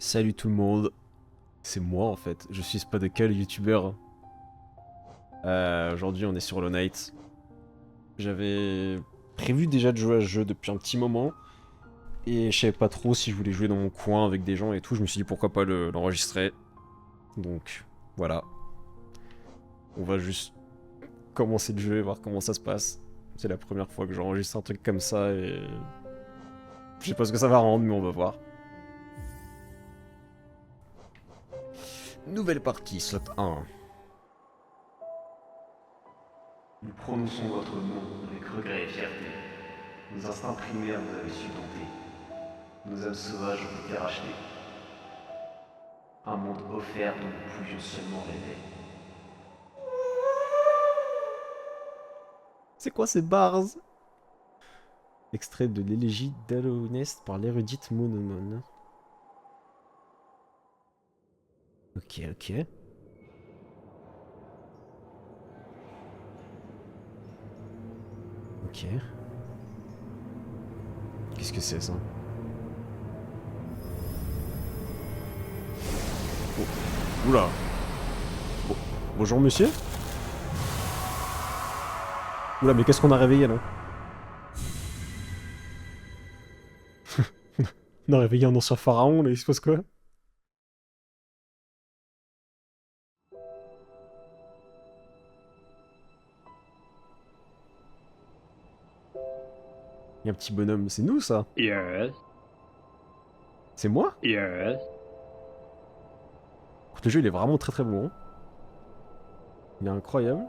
Salut tout le monde, c'est moi en fait, je suis Spadokal, youtubeur. Aujourd'hui on est sur Hollow Knight. J'avais prévu déjà de jouer à ce jeu depuis un petit moment, et je savais pas trop si je voulais jouer dans mon coin avec des gens et tout, je me suis dit pourquoi pas l'enregistrer. Donc voilà, on va juste commencer le jeu et voir comment ça se passe. C'est la première fois que j'enregistre un truc comme ça et... Je sais pas ce que ça va rendre mais on va voir. Nouvelle partie, slot 1. Nous prononçons votre nom avec regret et fierté. Nos instincts primaires vous avez su dompter. Nos âmes sauvages ont été rachetées. Un monde offert dont nous pouvions seulement rêver. C'est quoi ces bars? Extrait de l'élégie d'Hallownest par l'érudite Monomon. Ok, ok. Ok. Qu'est-ce que c'est ça? Oh. Oula. Bon. Bonjour monsieur. Oula, mais qu'est-ce qu'on a réveillé là? On a réveillé un ancien pharaon là, il se passe quoi? Il y a un petit bonhomme, c'est nous ça? Yes, C'est moi? yes. Le jeu il est vraiment très très bon. Hein. Il est incroyable.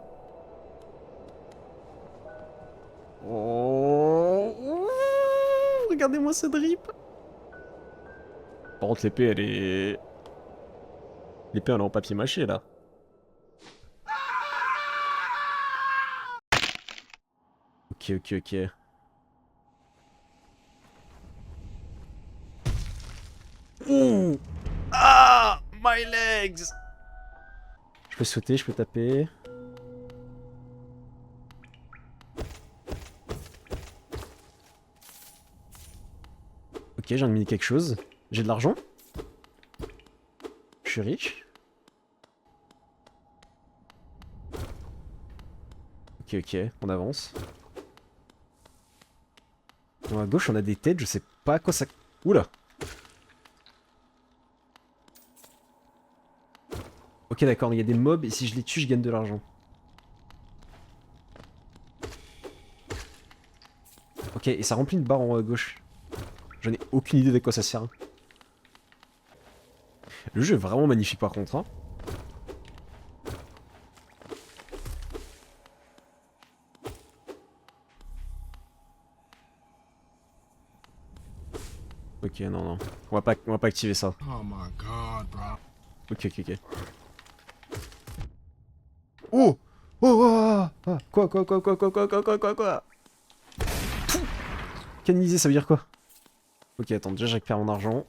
Oh, regardez-moi ce drip. Par contre l'épée elle est... L'épée elle est en papier mâché là. Ok, ok, ok. Ouh. Ah, my legs. Je peux sauter, je peux taper. Ok, j'ai mis quelque chose. J'ai de l'argent. Je suis riche. Ok, ok, on avance. Bon, à gauche, on a des têtes, je sais pas à quoi ça... Oula. Ok, d'accord, il y a des mobs et si je les tue, je gagne de l'argent. Ok, et ça remplit une barre en haut à gauche. J'en ai aucune idée de quoi ça sert. Le jeu est vraiment magnifique par contre, hein. Ok, non, non. On va pas activer ça. Oh my god, bro. Ok, ok, ok. Oh. Oh, oh, oh, oh. Quoi? Canaliser, ça veut dire quoi? Ok, attends, déjà je récupère mon argent.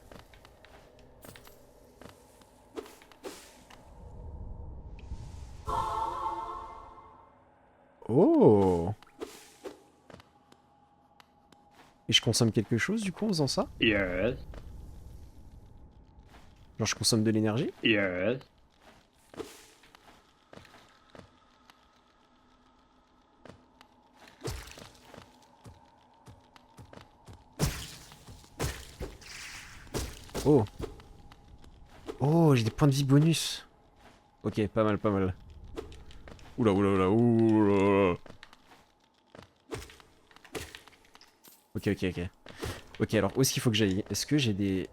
Oh. Et je consomme quelque chose du coup en faisant ça? Yes, Genre je consomme de l'énergie? yes. Oh. Oh, j'ai des points de vie bonus. Ok, pas mal, pas mal. Oula, oula, oula, oula. Ok, ok, ok. Ok, alors où est-ce qu'il faut que j'aille? Est-ce que j'ai des...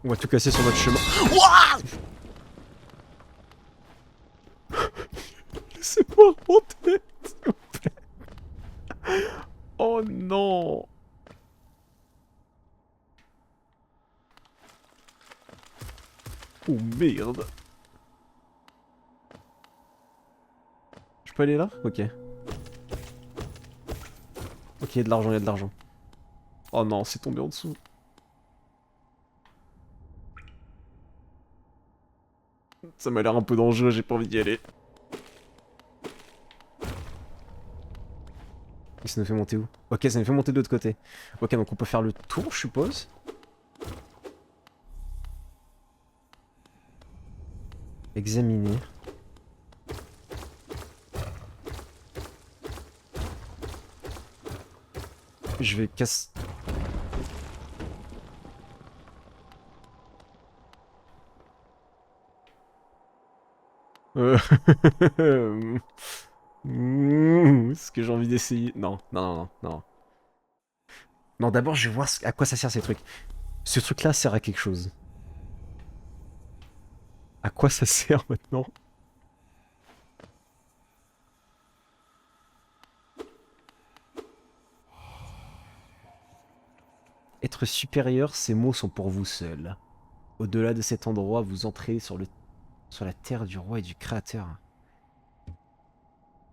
On va tout casser sur notre chemin. Ouah. Laissez-moi remonter, s'il vous plaît. Oh non. Oh merde. Je peux aller là? Ok. Ok, il y a de l'argent, il y a de l'argent. Oh non, c'est tombé en dessous. Ça m'a l'air un peu dangereux, j'ai pas envie d'y aller. Et ça nous fait monter où? Ok, ça nous fait monter de l'autre côté. Ok, donc on peut faire le tour, je suppose. Examiner. Je vais casser... Euh... Ce que j'ai envie d'essayer. Non, non, non, non, non. Non, d'abord, je vais voir à quoi ça sert ces trucs. Ce truc-là sert à quelque chose. À quoi ça sert maintenant? Être supérieur, ces mots sont pour vous seuls. Au-delà de cet endroit, vous entrez sur la terre du roi et du créateur.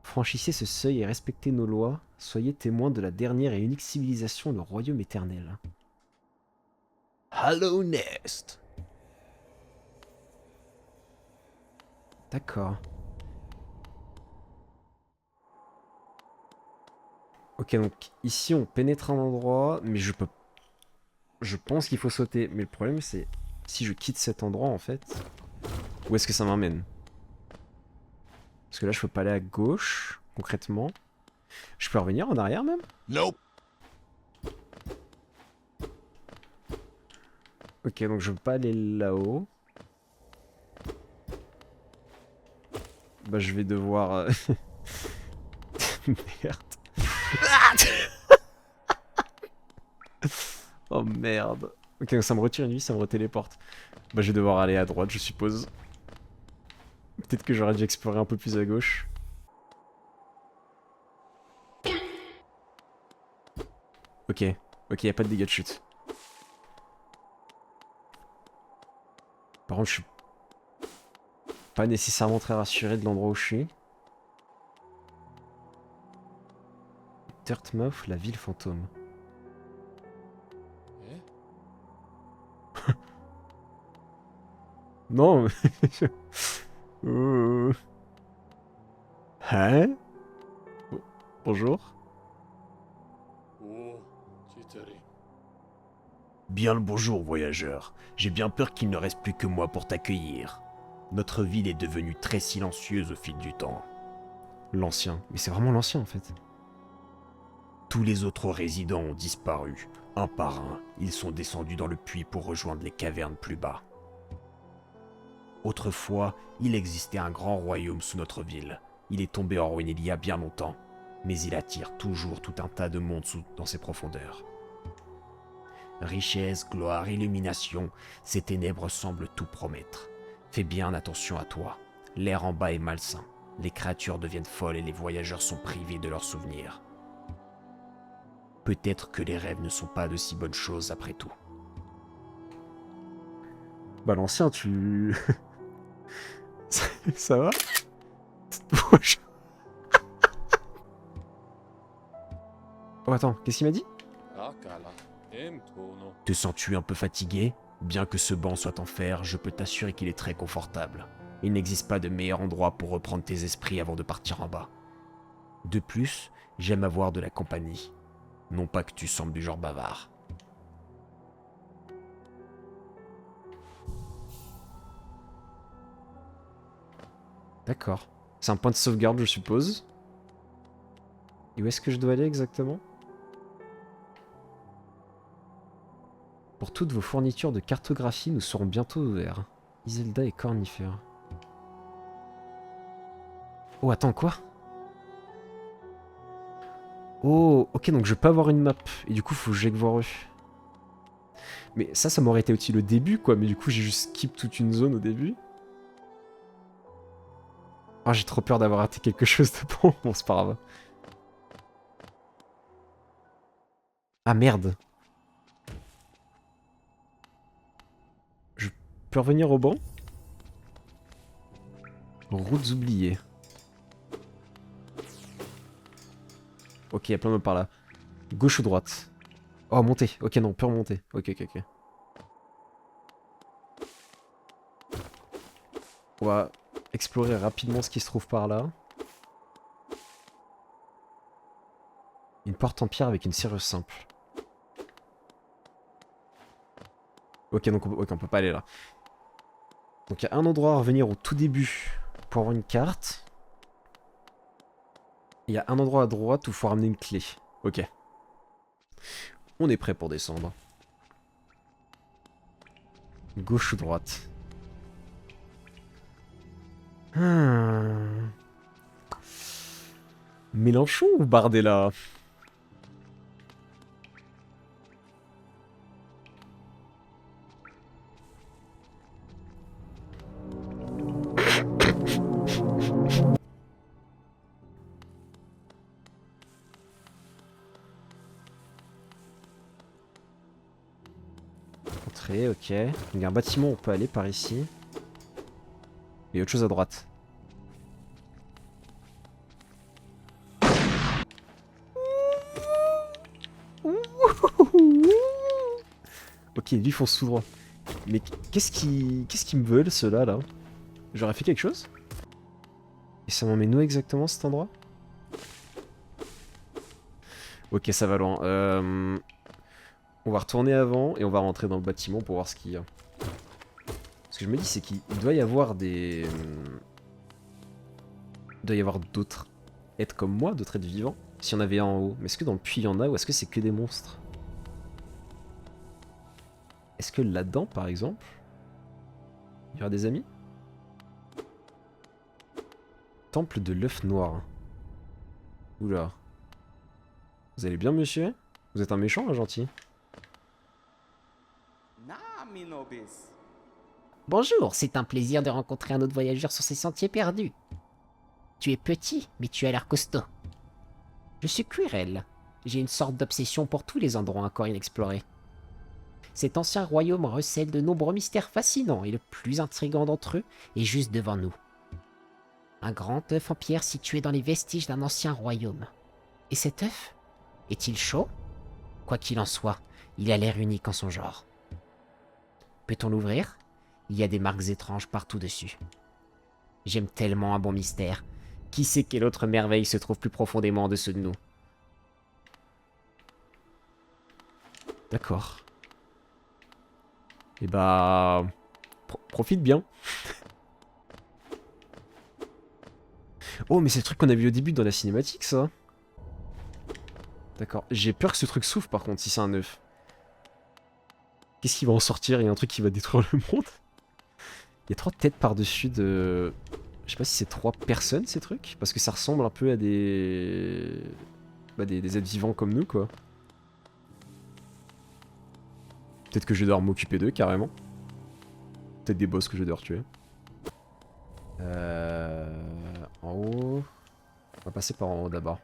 Franchissez ce seuil et respectez nos lois. Soyez témoins de la dernière et unique civilisation, le royaume éternel. Hollow Nest. D'accord. Ok, donc ici on pénètre un endroit, mais je peux... Je pense qu'il faut sauter, mais le problème c'est... Si je quitte cet endroit en fait, où est-ce que ça m'emmène? Parce que là je peux pas aller à gauche, concrètement. Je peux revenir en arrière même? Nope. Ok, donc je peux pas aller là-haut. Bah je vais devoir... Merde. Oh merde. Ok, donc ça me retire une vie, ça me retéléporte. Bah je vais devoir aller à droite, je suppose. Peut-être que j'aurais dû explorer un peu plus à gauche. Ok, ok, y a pas de dégâts de chute. Par contre, je suis pas nécessairement très rassuré de l'endroit où je suis. Dirtmouth, la ville fantôme. Eh? Non. Euh. Hein? Bonjour. Oh, Chitari. Bien le bonjour, voyageur. J'ai bien peur qu'il ne reste plus que moi pour t'accueillir. Notre ville est devenue très silencieuse au fil du temps. L'ancien. Mais c'est vraiment l'ancien en fait. Tous les autres résidents ont disparu. Un par un, ils sont descendus dans le puits pour rejoindre les cavernes plus bas. Autrefois, il existait un grand royaume sous notre ville. Il est tombé en ruine il y a bien longtemps, mais il attire toujours tout un tas de monde dans ses profondeurs. Richesse, gloire, illumination, ces ténèbres semblent tout promettre. Fais bien attention à toi. L'air en bas est malsain. Les créatures deviennent folles et les voyageurs sont privés de leurs souvenirs. Peut-être que les rêves ne sont pas de si bonnes choses après tout. Bah l'ancien, tu... Ça va? Oh attends, qu'est-ce qu'il m'a dit? Akala. Tono. Te sens-tu un peu fatigué? Bien que ce banc soit en fer, je peux t'assurer qu'il est très confortable. Il n'existe pas de meilleur endroit pour reprendre tes esprits avant de partir en bas. De plus, j'aime avoir de la compagnie. Non pas que tu sembles du genre bavard. D'accord. C'est un point de sauvegarde, je suppose. Et où est-ce que je dois aller exactement? Pour toutes vos fournitures de cartographie, nous serons bientôt ouverts. Iselda est cornifère. Oh, attends, quoi? Oh, ok, donc je peux avoir une map. Et du coup, faut que j'aille voir eux. Mais ça m'aurait été utile au début, quoi. Mais du coup, j'ai juste skip toute une zone au début. Ah, j'ai trop peur d'avoir raté quelque chose de bon. Bon, c'est pas grave. Ah, merde. Je peux revenir au banc? Routes oubliées. Ok, il y a plein de par là. Gauche ou droite? Oh, monter. Ok, non, on peut remonter. Ok, ok, ok. On va explorer rapidement ce qui se trouve par là. Une porte en pierre avec une serrure simple. Ok, donc on peut pas aller là. Donc il y a un endroit à revenir au tout début pour avoir une carte. Il y a un endroit à droite où il faut ramener une clé. Ok. On est prêt pour descendre. Gauche ou droite? Hmm. Mélenchon ou Bardella? Entrée, ok. Il y a un bâtiment, on peut aller par ici. Il y a autre chose à droite. Ok, lui, ils foncent tout droit. Mais qu'est-ce qu'ils me veulent, ceux-là, là? J'aurais fait quelque chose? Et ça m'emmène où exactement, cet endroit? Ok, ça va loin. On va retourner avant et on va rentrer dans le bâtiment pour voir ce qu'il y a. Ce que je me dis, c'est qu'il doit y avoir des... Il doit y avoir d'autres êtres comme moi, d'autres êtres vivants. Si on avait un en haut. Mais est-ce que dans le puits, il y en a ou est-ce que c'est que des monstres? Est-ce que là-dedans, par exemple, il y aura des amis? Temple de l'œuf noir. Oula. Vous allez bien, monsieur? Vous êtes un méchant ou un gentil? Bonjour, c'est un plaisir de rencontrer un autre voyageur sur ces sentiers perdus. Tu es petit, mais tu as l'air costaud. Je suis Quirrell. J'ai une sorte d'obsession pour tous les endroits encore inexplorés. Cet ancien royaume recèle de nombreux mystères fascinants et le plus intrigant d'entre eux est juste devant nous. Un grand œuf en pierre situé dans les vestiges d'un ancien royaume. Et cet œuf? Est-il chaud? Quoi qu'il en soit, il a l'air unique en son genre. Peut-on l'ouvrir? Il y a des marques étranges partout dessus. J'aime tellement un bon mystère. Qui sait quelle autre merveille se trouve plus profondément en dessous de nous? D'accord. Et bah... profite bien. Oh, mais c'est le truc qu'on a vu au début dans la cinématique, ça. D'accord. J'ai peur que ce truc s'ouvre, par contre, si c'est un œuf. Qu'est-ce qui va en sortir? Il y a un truc qui va détruire le monde? Il y a 3 têtes par-dessus de... Je sais pas si c'est 3 personnes, ces trucs. Parce que ça ressemble un peu à des... Bah, des êtres vivants comme nous, quoi. Peut-être que je vais devoir m'occuper d'eux, carrément. Peut-être des boss que je vais devoir tuer. En haut... On va passer par en haut d'abord.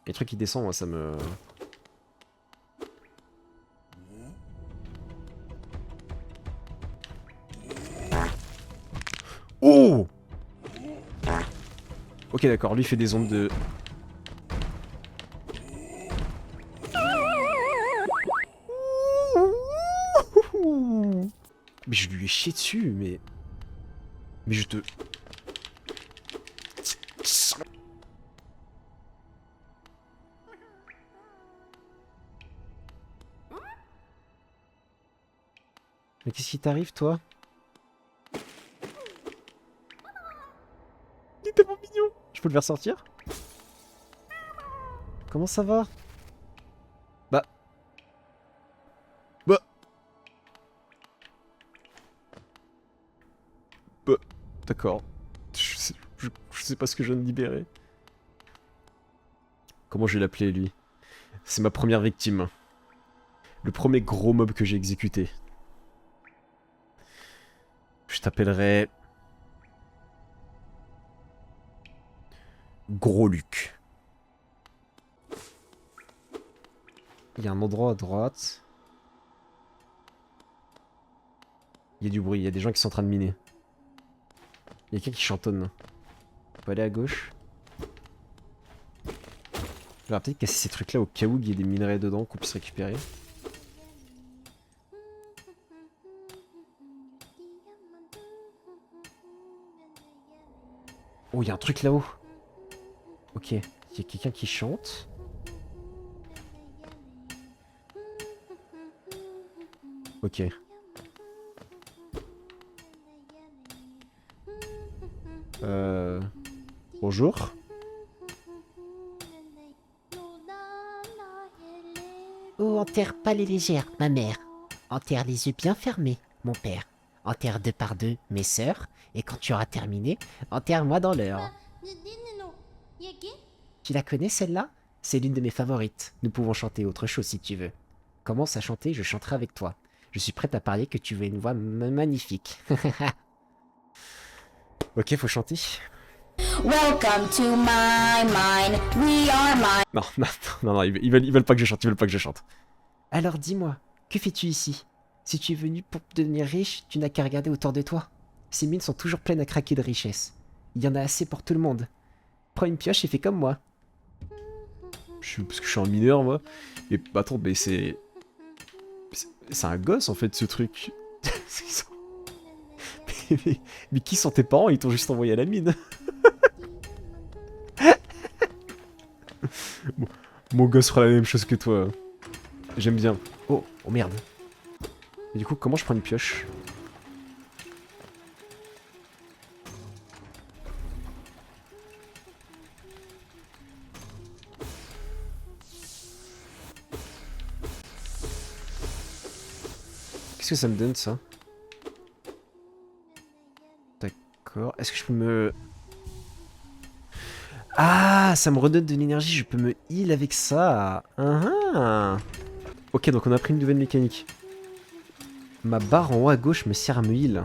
Les trucs qui descendent, moi, ça me... Oh! Ok, d'accord, lui il fait des ondes de... Mais je lui ai chié dessus, mais... Mais je te... Mais qu'est-ce qui t'arrive, toi? Il est tellement mignon! Je peux le faire sortir? Comment ça va? Bah... Bah... Bah... D'accord. Je sais pas ce que je viens de libérer. Comment je vais l'appeler, lui? C'est ma première victime. Le premier gros mob que j'ai exécuté. Je t'appellerai... Gros Luc. Il y a un endroit à droite. Il y a du bruit, il y a des gens qui sont en train de miner. Il y a quelqu'un qui chantonne. On peut aller à gauche. Je vais peut-être casser ces trucs là au cas où il y ait des minerais dedans qu'on puisse récupérer. Oh, il y a un truc là-haut. Ok, il y a quelqu'un qui chante. Ok. Bonjour. Oh, enterre pas les légères, ma mère. Enterre les yeux bien fermés, mon père. Enterre 2 par 2 mes sœurs. Et quand tu auras terminé, enterre-moi dans l'heure. Tu la connais celle-là? C'est l'une de mes favorites. Nous pouvons chanter autre chose si tu veux. Commence à chanter, je chanterai avec toi. Je suis prête à parier que tu veux une voix magnifique. Ok, faut chanter. Welcome to my mind. We are mine. Non, non, non, non, ils veulent pas que je chante, ils veulent pas que je chante. Alors dis-moi, que fais-tu ici? Si tu es venu pour devenir riche, tu n'as qu'à regarder autour de toi. Ces mines sont toujours pleines à craquer de richesses. Il y en a assez pour tout le monde. Prends une pioche et fais comme moi. Parce que je suis un mineur, moi. Et attends, mais c'est... C'est un gosse, en fait, ce truc. mais qui sont tes parents? Ils t'ont juste envoyé à la mine. Bon, mon gosse fera la même chose que toi. J'aime bien. Oh, oh merde. Et du coup, comment je prends une pioche? Qu'est-ce que ça me donne, ça? D'accord. Est-ce que je peux me... Ah, ça me redonne de l'énergie, je peux me heal avec ça. Ok, donc on a pris une nouvelle mécanique. Ma barre en haut à gauche me sert à me heal.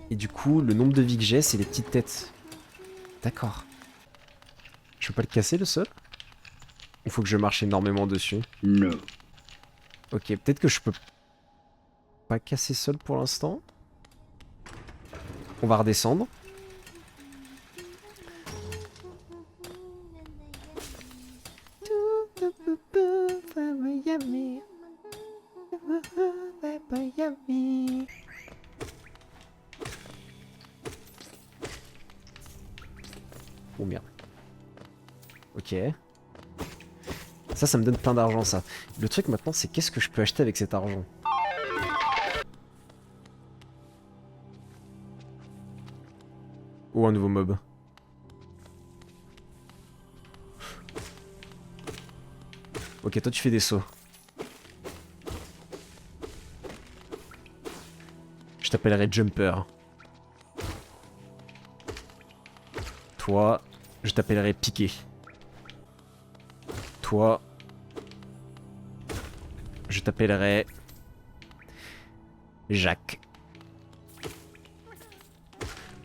Et du coup, le nombre de vies que j'ai, c'est les petites têtes. D'accord. Je peux pas le casser, le sol? Il faut que je marche énormément dessus. No. Ok, peut-être que je peux pas casser sol pour l'instant. On va redescendre. Oh merde. Ok. Ça me donne plein d'argent, ça. Le truc maintenant, c'est qu'est-ce que je peux acheter avec cet argent? Ou un nouveau mob. Ok, toi tu fais des sauts. Je t'appellerai Jumper. Toi, je t'appellerai Piqué. Toi, je t'appellerai Jacques.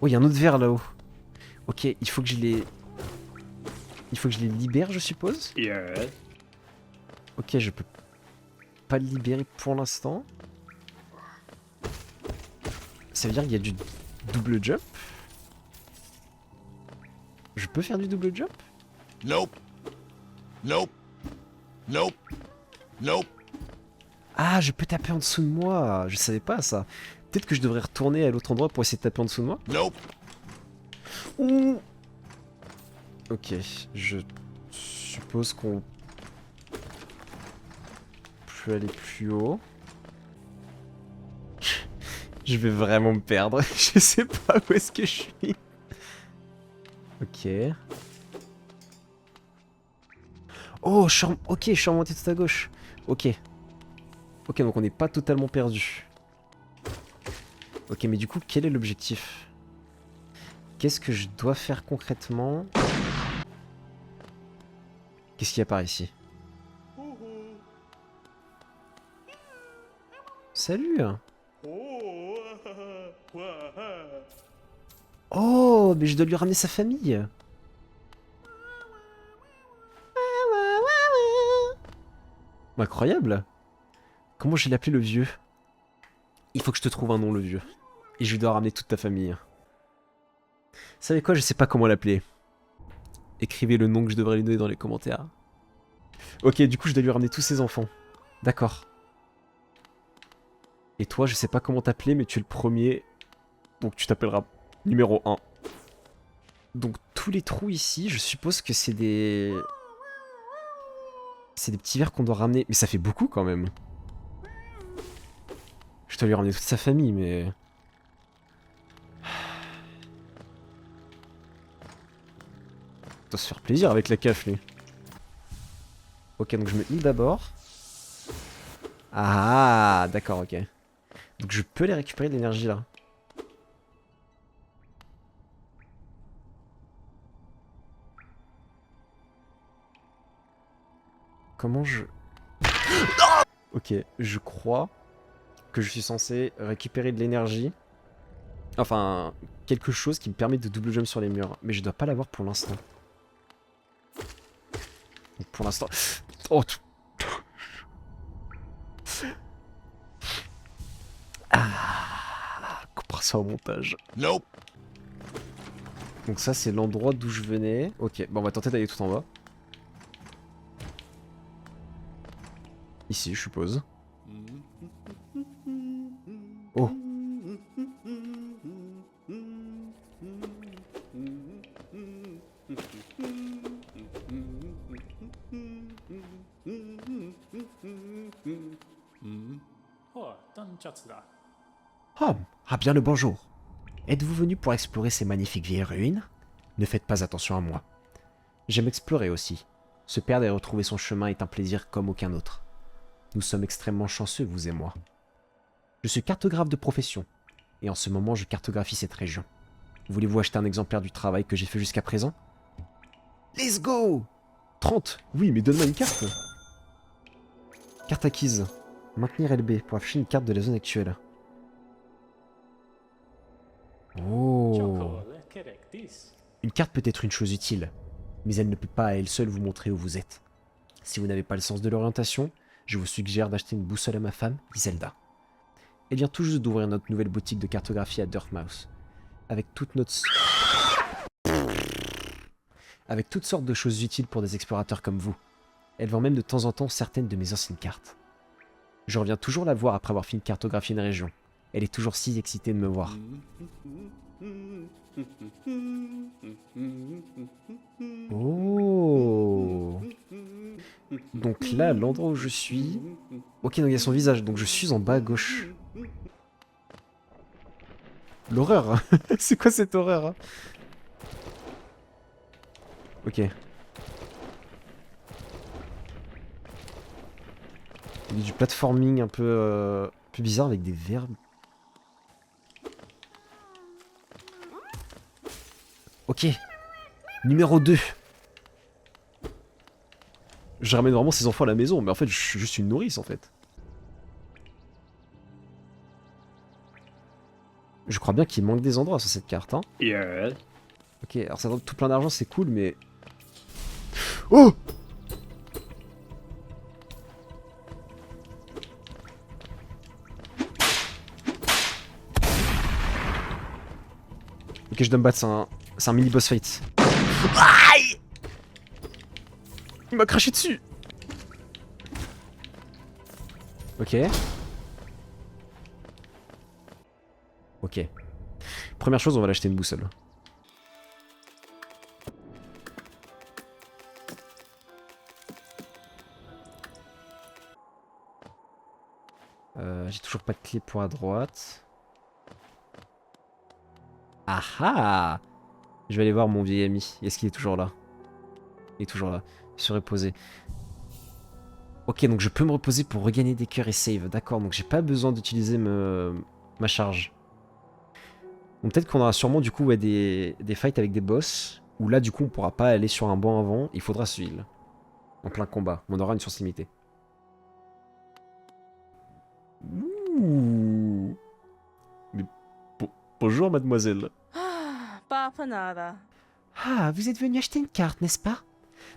Oh, il y a un autre verre là-haut. Ok, il faut que je les... Il faut que je les libère, je suppose? Yes. Ok, je peux pas le libérer pour l'instant. Ça veut dire qu'il y a du double jump? Je peux faire du double jump? Nope. Nope. Nope. Nope. Ah, je peux taper en dessous de moi. Je savais pas ça. Peut-être que je devrais retourner à l'autre endroit pour essayer de taper en dessous de moi. Nope. Ouh. Ok, je suppose qu'on peut aller plus haut. Je vais vraiment me perdre. Je sais pas où est-ce que je suis. Ok. Oh, ok, je suis remonté tout à gauche. Ok. Ok, donc on n'est pas totalement perdu. Ok, mais du coup, quel est l'objectif? Qu'est-ce que je dois faire concrètement? Qu'est-ce qu'il y a par ici? Salut! Oh, mais je dois lui ramener sa famille! Incroyable! Comment je vais l'appeler le vieux? Il faut que je te trouve un nom, le vieux. Et je lui dois ramener toute ta famille. Vous savez quoi? Je sais pas comment l'appeler. Écrivez le nom que je devrais lui donner dans les commentaires. Ok, du coup, je dois lui ramener tous ses enfants. D'accord. Et toi, je sais pas comment t'appeler, mais tu es le premier. Donc tu t'appelleras numéro 1. Donc tous les trous ici, je suppose que c'est des... C'est des petits verres qu'on doit ramener. Mais ça fait beaucoup quand même. Je dois lui ramener toute sa famille, mais... Il doit se faire plaisir avec la CAF, lui. Ok, donc je me heal d'abord. Ah, d'accord, ok. Donc je peux les récupérer de l'énergie, là. Comment je... Ok, je crois que je suis censé récupérer de l'énergie. Enfin, quelque chose qui me permet de double jump sur les murs. Mais je dois pas l'avoir pour l'instant. Donc pour l'instant... Oh, ah, coupera ça au montage. Nope. Donc ça, c'est l'endroit d'où je venais. Ok, bon, on va tenter d'aller tout en bas. Ici, je suppose. Oh. Ah bien le bonjour. Êtes-vous venu pour explorer ces magnifiques vieilles ruines? Ne faites pas attention à moi. J'aime explorer aussi. Se perdre et retrouver son chemin est un plaisir comme aucun autre. Nous sommes extrêmement chanceux, vous et moi. Je suis cartographe de profession, et en ce moment je cartographie cette région. Voulez-vous acheter un exemplaire du travail que j'ai fait jusqu'à présent? Let's go! 30. Oui, mais donne-moi une carte. Carte acquise. Maintenir LB pour afficher une carte de la zone actuelle. Oh. Une carte peut être une chose utile, mais elle ne peut pas à elle seule vous montrer où vous êtes. Si vous n'avez pas le sens de l'orientation, je vous suggère d'acheter une boussole à ma femme, Zelda. Elle vient tout juste d'ouvrir notre nouvelle boutique de cartographie à Dirtmouth, avec toutes sortes de choses utiles pour des explorateurs comme vous. Elle vend même de temps en temps certaines de mes anciennes cartes. Je reviens toujours la voir après avoir fini de cartographier une région. Elle est toujours si excitée de me voir. Oh. Donc là, l'endroit où je suis... Ok, donc il y a son visage, donc je suis en bas à gauche. L'horreur. C'est quoi cette horreur, hein? Ok. Il y a du platforming un peu bizarre avec des verbes. Ok. Numéro 2. Je ramène vraiment ces enfants à la maison, mais en fait, je suis juste une nourrice, en fait. Je crois bien qu'il manque des endroits sur cette carte, hein. Yeah. Ok, alors ça donne tout plein d'argent, c'est cool, mais... Oh! Ok, je dois me battre, c'est un mini-boss fight. Aïe! Il m'a craché dessus! Ok. Ok. Première chose, on va l'acheter une boussole. J'ai toujours pas de clé pour à droite. Ah ah! Je vais aller voir mon vieil ami. Est-ce qu'il est toujours là? Il est toujours là. Se reposer. Ok, donc je peux me reposer pour regagner des cœurs et save. D'accord, donc j'ai pas besoin d'utiliser ma charge. Donc peut-être qu'on aura sûrement du coup ouais, des fights avec des boss. Où là du coup on pourra pas aller sur un banc avant. Il faudra se heal. En plein combat. On aura une source limitée. Ouh. Mais bonjour mademoiselle. Papanada. Ah, vous êtes venu acheter une carte, n'est-ce pas?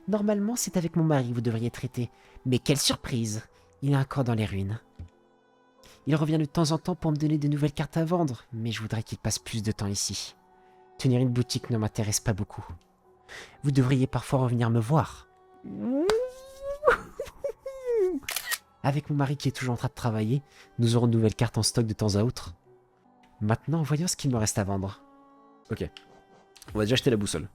Normalement, c'est avec mon mari que vous devriez traiter. Mais quelle surprise! Il est encore dans les ruines. Il revient de temps en temps pour me donner de nouvelles cartes à vendre, mais je voudrais qu'il passe plus de temps ici. Tenir une boutique ne m'intéresse pas beaucoup. Vous devriez parfois revenir me voir. Avec mon mari qui est toujours en train de travailler, nous aurons de nouvelles cartes en stock de temps à autre. Maintenant, voyons ce qu'il me reste à vendre. Ok. On va déjà acheter la boussole.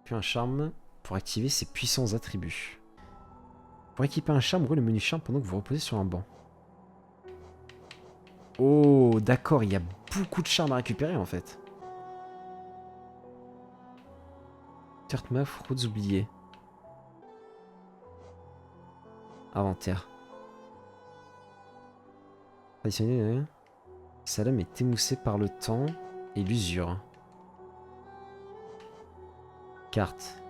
Puis un charme pour activer ses puissants attributs. Pour équiper un charme, ouvrez le menu charme pendant que vous reposez sur un banc. Oh, d'accord, il y a beaucoup de charmes à récupérer en fait. Turtmuff, routes oubliées. Inventaire. Traditionnel, sa lame est émoussée par le temps et l'usure. Carte.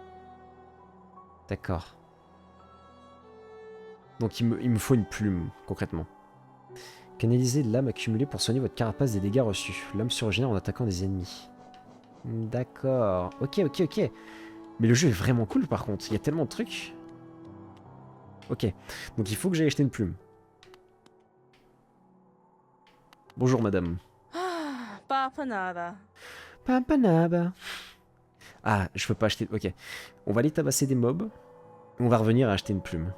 D'accord. Donc il me faut une plume, concrètement. Canalisez l'âme accumulée pour soigner votre carapace des dégâts reçus. L'âme se régénère en attaquant des ennemis. D'accord. Ok. Mais le jeu est vraiment cool par contre. Il y a tellement de trucs. Ok. Donc il faut que j'aille acheter une plume. Bonjour madame. Papanada. Pampanaba. Ah, je peux pas acheter... Ok. On va aller tabasser des mobs. On va revenir à acheter une plume.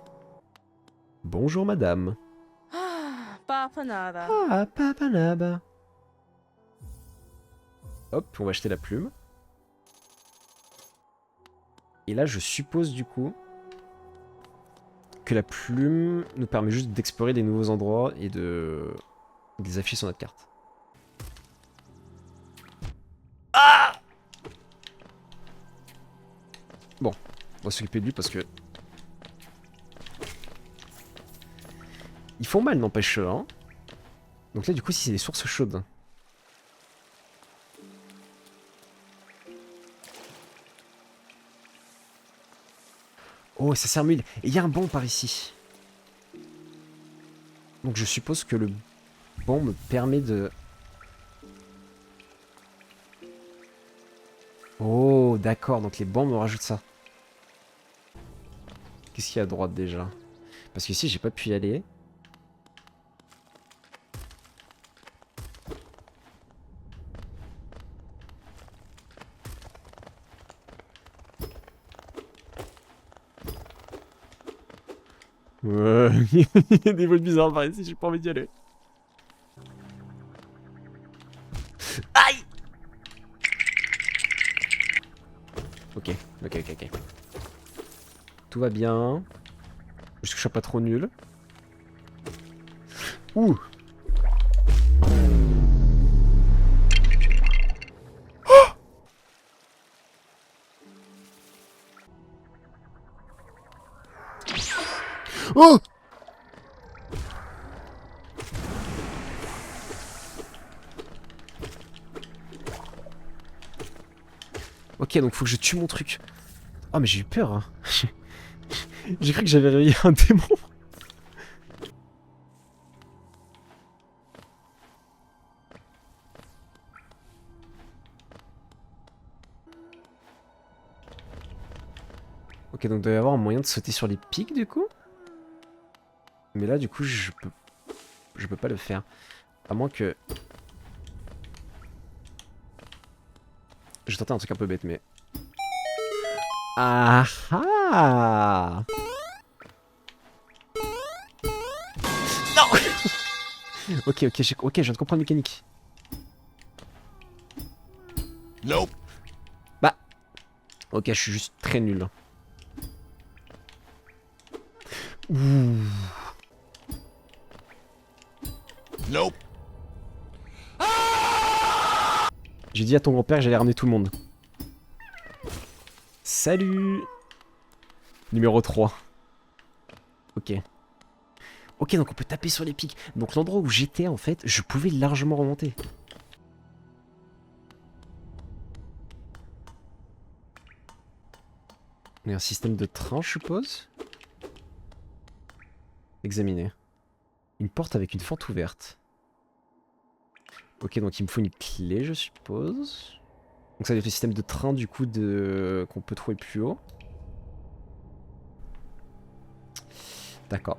Bonjour madame. Papanada. Ah, Papanaba. Hop, on va acheter la plume. Et là, je suppose du coup que la plume nous permet juste d'explorer des nouveaux endroits et de les afficher sur notre carte. Ah! Bon, on va s'occuper de lui parce que... Ils font mal, n'empêche, hein. Donc là, du coup, si c'est des sources chaudes... Oh, ça sert mille. Et il y a un banc par ici. Donc je suppose que le banc me permet de... Oh, d'accord. Donc les bancs me rajoutent ça. Qu'est-ce qu'il y a à droite déjà? Parce qu'ici, j'ai pas pu y aller. Ouais, il y a des vols bizarres par ici, j'ai pas envie d'y aller. Aïe! Ok. Tout va bien. Juste que je sois pas trop nul. Ouh! Oh! Ok, donc faut que je tue mon truc. Oh, mais j'ai eu peur, hein. J'ai cru que j'avais réveillé un démon. Ok, donc il doit y avoir un moyen de sauter sur les pics du coup. Mais là, du coup, je peux pas le faire. À moins que... Je vais tenter un truc un peu bête, mais... Ah ah! Non! Ok, je viens de comprendre la mécanique. Nope. Bah... Ok, je suis juste très nul. Ouh... Nope. J'ai dit à ton grand-père que j'allais ramener tout le monde. Salut! Numéro 3. Ok. Ok, donc on peut taper sur les pics. Donc l'endroit où j'étais, en fait, je pouvais largement remonter. Il y a un système de train, je suppose. Examiner. Une porte avec une fente ouverte. Ok, donc il me faut une clé, je suppose. Donc ça doit être le système de train, du coup, qu'on peut trouver plus haut. D'accord.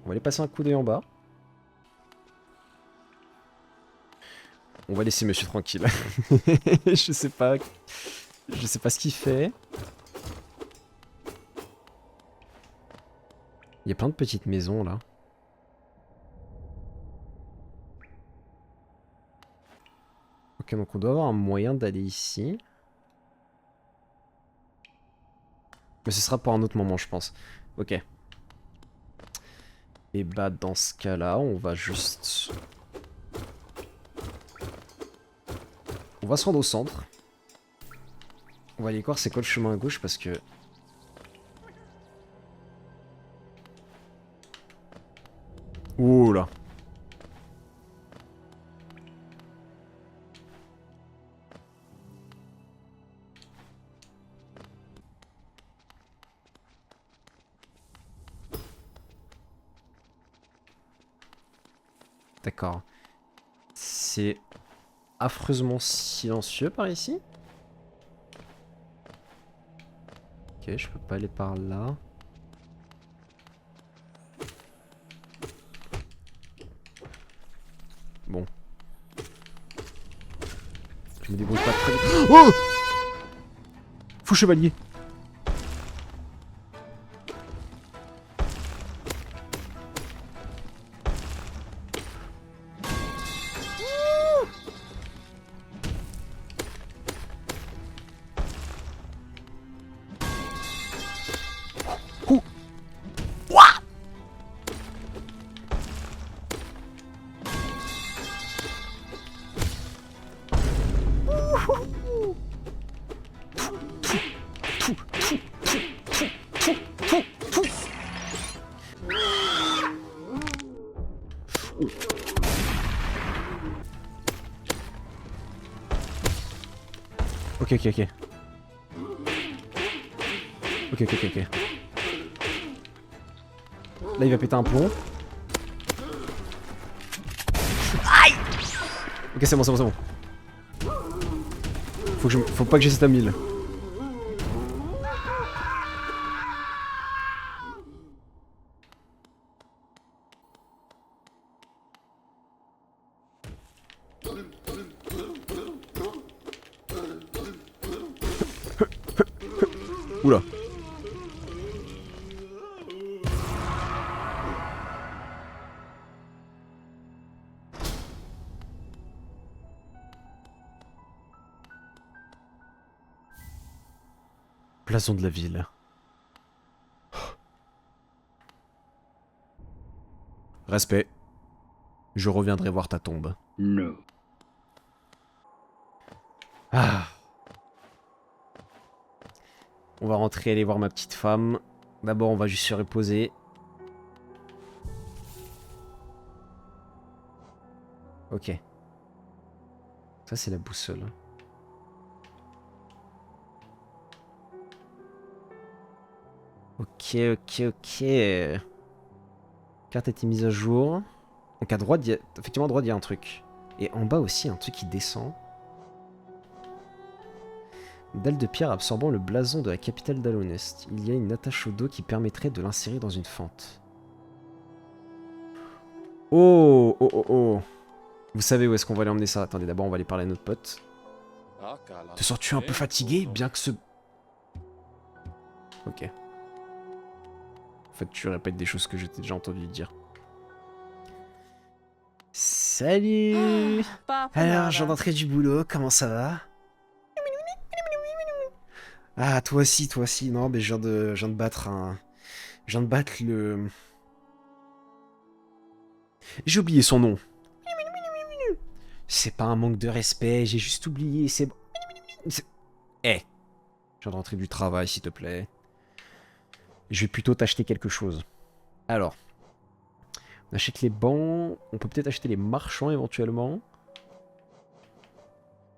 On va aller passer un coup d'œil en bas. On va laisser monsieur tranquille. Je sais pas ce qu'il fait. Il y a plein de petites maisons là. Ok, donc on doit avoir un moyen d'aller ici. Mais ce sera pour un autre moment, je pense. Ok. Et bah dans ce cas-là, on va juste... On va se rendre au centre. On va aller voir c'est quoi le chemin à gauche parce que... Ouh là. D'accord. C'est affreusement silencieux par ici. Ok, je peux pas aller par là. Bon. Je me débrouille pas très bien. Oh! Fou chevalier. Ok, ok, ok. Ok, ok, ok, ok. Là, il va péter un plomb. Aïe! Ok, c'est bon, c'est bon, c'est bon. Faut pas que j'ai cette à 1000. Oula. Blason de la ville. Respect. Je reviendrai voir ta tombe. No. Ah. On va rentrer aller voir ma petite femme. D'abord, on va juste se reposer. Ok. Ça, c'est la boussole. Ok, ok, ok. Carte a été mise à jour. Donc à droite, effectivement à droite, il y a un truc. Et en bas aussi, un truc qui descend. Dalle de pierre absorbant le blason de la capitale d'Alonest. Il y a une attache au dos qui permettrait de l'insérer dans une fente. Oh, oh, oh, oh. Vous savez où est-ce qu'on va aller emmener ça? Attendez, d'abord on va aller parler à notre pote. Te sens-tu un peu fatigué, bien que ce... Ok. En fait, tu répètes des choses que je t'ai déjà entendu dire. Salut! Pas Alors, je viens nada. d'entrer du boulot, comment ça va? Ah, toi aussi, non, mais je viens de battre un... Je viens de battre le... J'ai oublié son nom. C'est pas un manque de respect, j'ai juste oublié, c'est... Eh! Je viens de rentrer du travail, s'il te plaît. Je vais plutôt t'acheter quelque chose. Alors. On achète les bancs. On peut peut-être acheter les marchands éventuellement.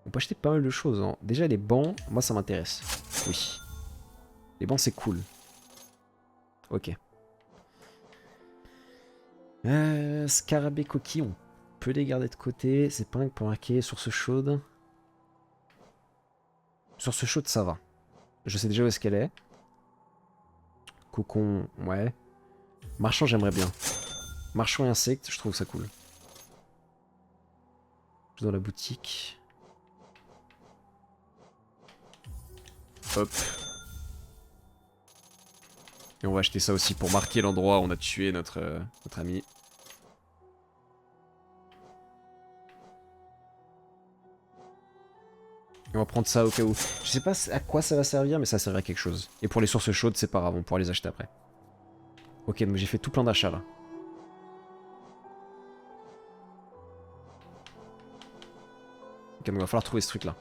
On peut acheter pas mal de choses. Hein. Déjà les bancs, moi ça m'intéresse. Oui. Les bancs c'est cool. Ok. Scarabée coquille, on peut les garder de côté. C'est pas un pour marquer. Source chaude. Source chaude ça va. Je sais déjà où est-ce qu'elle est. Cocon, ouais. Marchand j'aimerais bien. Marchand et insectes, je trouve ça cool. Dans la boutique. Hop. Et on va acheter ça aussi pour marquer l'endroit où on a tué notre ami. Et on va prendre ça au cas où. Je sais pas à quoi ça va servir, mais ça servira à quelque chose. Et pour les sources chaudes, c'est pas grave, on pourra les acheter après. Ok, donc j'ai fait tout plein d'achats là. Ok, donc il va falloir trouver ce truc là.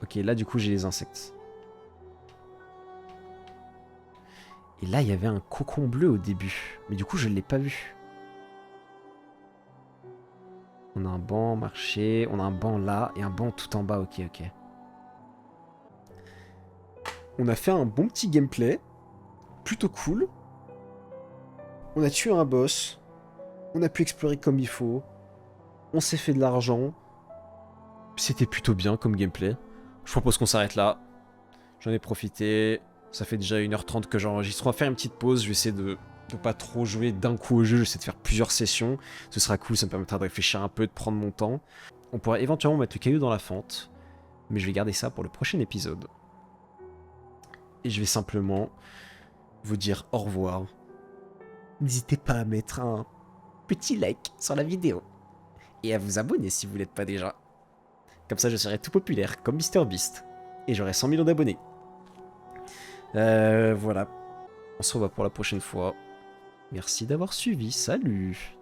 Ok, là du coup j'ai les insectes. Et là il y avait un cocon bleu au début. Mais du coup je ne l'ai pas vu. On a un banc, marché, on a un banc là et un banc tout en bas, ok, ok. On a fait un bon petit gameplay, plutôt cool. On a tué un boss, on a pu explorer comme il faut, on s'est fait de l'argent. C'était plutôt bien comme gameplay. Je propose qu'on s'arrête là. J'en ai profité, ça fait déjà 1h30 que j'enregistre. On va faire une petite pause, je vais essayer de pas trop jouer d'un coup au jeu, j'essaie de faire plusieurs sessions. Ce sera cool, ça me permettra de réfléchir un peu, de prendre mon temps. On pourra éventuellement mettre le caillou dans la fente, mais je vais garder ça pour le prochain épisode. Et je vais simplement vous dire au revoir. N'hésitez pas à mettre un petit like sur la vidéo. Et à vous abonner si vous l'êtes pas déjà. Comme ça je serai tout populaire, comme MrBeast. Et j'aurai 100 millions d'abonnés. Voilà. On se revoit pour la prochaine fois. Merci d'avoir suivi, salut!